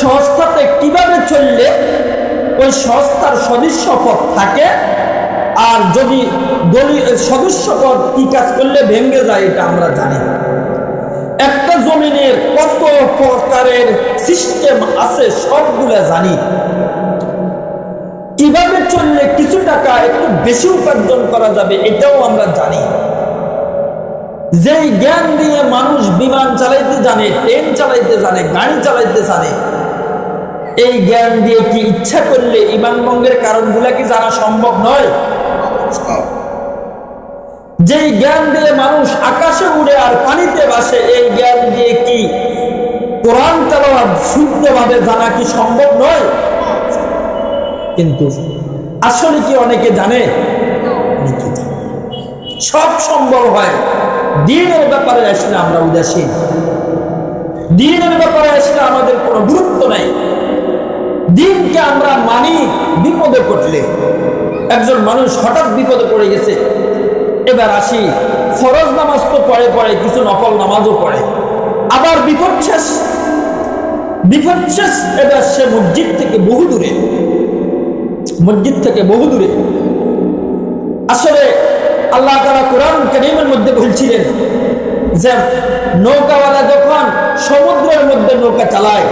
সংস্থাতে কিভাবে চললে ওই সংস্থার সদস্যপদ থাকে, আর যদি দলীয় সদস্যপদ কি কাজ করলে ভেঙে যায় এটা আমরা জানি। একটা জমিনের কত প্রকারের সিস্টেম আছে সবগুলা জানি। কিভাবে চললে কিছু টাকা একটু বেশি উপার্জন করা যাবে এটাও আমরা জানি। যেই জ্ঞান দিয়ে মানুষ বিমান চালাইতে জানে, ট্রেন চালাইতে জানে, গাড়ি চালাইতে জানে, এই জ্ঞান দিয়ে কি ইচ্ছা করলে ঈমান ভঙ্গের কারণগুলা কি জানা সম্ভব নয়? যেই জ্ঞান দিয়ে মানুষ আকাশে উড়ে আর পানিতে ভাসে, এই জ্ঞান দিয়ে কি কোরআন তেলাওয়াত শুদ্ধভাবে জানা কি সম্ভব নয়? কিন্তু আসলে কি অনেকে জানে? সব সম্ভব হয়। দ্বীনের ব্যাপারে আসলে আমরা উদাসীন, দ্বীনের ব্যাপারে আসলে আমাদের কোনো গুরুত্ব নাই। দ্বীনকে আমরা মানি বিপদে পড়লে। একজন মানুষ হঠাৎ বিপদে পড়ে গেছে, এবার আসি ফরজ নামাজ তো পড়ে পড়ে, কিছু নফল নামাজও পড়ে, আবার বিপদ শেষ। এবার সে মসজিদ থেকে বহু দূরে, আসলে আল্লাহ তাআলা কোরআন কারীমের মধ্যে বলছিলেন যে নৌকাওয়ালা যখন সমুদ্রের মধ্যে নৌকা চালায়,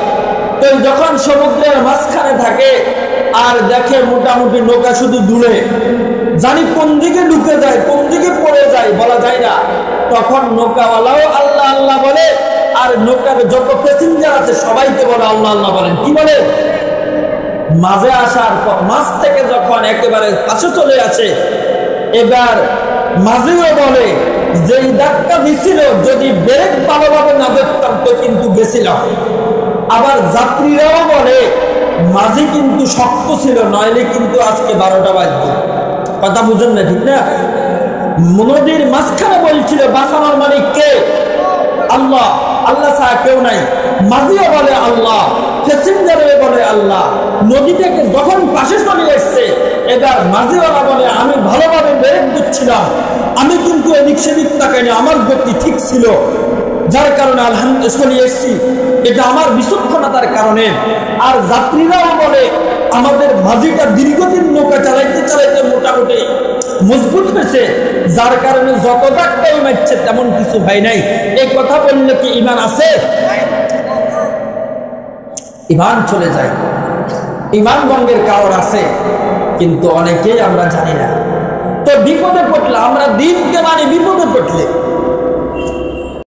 তো যখন সমুদ্রের মাঝখানে থাকে আর দেখে মোটামুটি নৌকা শুধু দূরে, জানি কোন দিকে ঢুকে যায় কোন দিকে পড়ে যায় বলা যায় না, তখন নৌকাওয়ালাও আল্লাহ আল্লাহ বলে, আর নৌকার যত প্যাসেঞ্জার আছে সবাইকে বলে আল্লাহ আল্লাহ বলেন। কি বলে? মাঝে আসার পর মাঝ থেকে যখন একেবারে পাশে চলে আসে, এবার মাঝেও বলে যেই ধাক্কা দিছিল যদি ব্রেক ভালোভাবে না দেখতাম তো কিন্তু গেছিলাম। আবার যাত্রীরাও বলে মাঝে কিন্তু শক্ত ছিল, নইলে কিন্তু আজকে 12টা বাজত। কথা বুঝেন না? ঠিক না? নদীর মাঝখানে বলছিল বাঁচানোর মালিক কে? আল্লাহ, আল্লাহ ছাড়া কেউ নাই। মাঝিও বলে আল্লাহ, প্যাসেঞ্জারও বলে আল্লাহ। নদী থেকে যখন পাশে চলে এসছে, এবার মাঝিওয়ালা বলে আমি ভালোভাবে ব্রেক দিচ্ছিলাম, আমি কিন্তু এদিক সেদিক তাকাইনি, আমার গতি ঠিক ছিল, যার কারণে আলহামদুলিল্লাহ চলে এসছি, এটা আমার বিচক্ষণতার কারণে। আর যাত্রীরাও বলে আমাদের মাঝিটা দীর্ঘদিন নৌকা চালাইতে চালাইতে মোটামুটি মজবুত হয়েছে, যার কারণে যত ধাক্কাই মারছে তেমন কিছু হয় নাই। এই কথা বললে কি ঈমান আছে? ঈমান চলে যায়। ঈমান ভঙ্গের কারণ আছে, কিন্তু অনেকেই আমরা জানি না। তো বিপদে পড়লে আমরা দ্বীনকে মানি, বিপদে পড়লে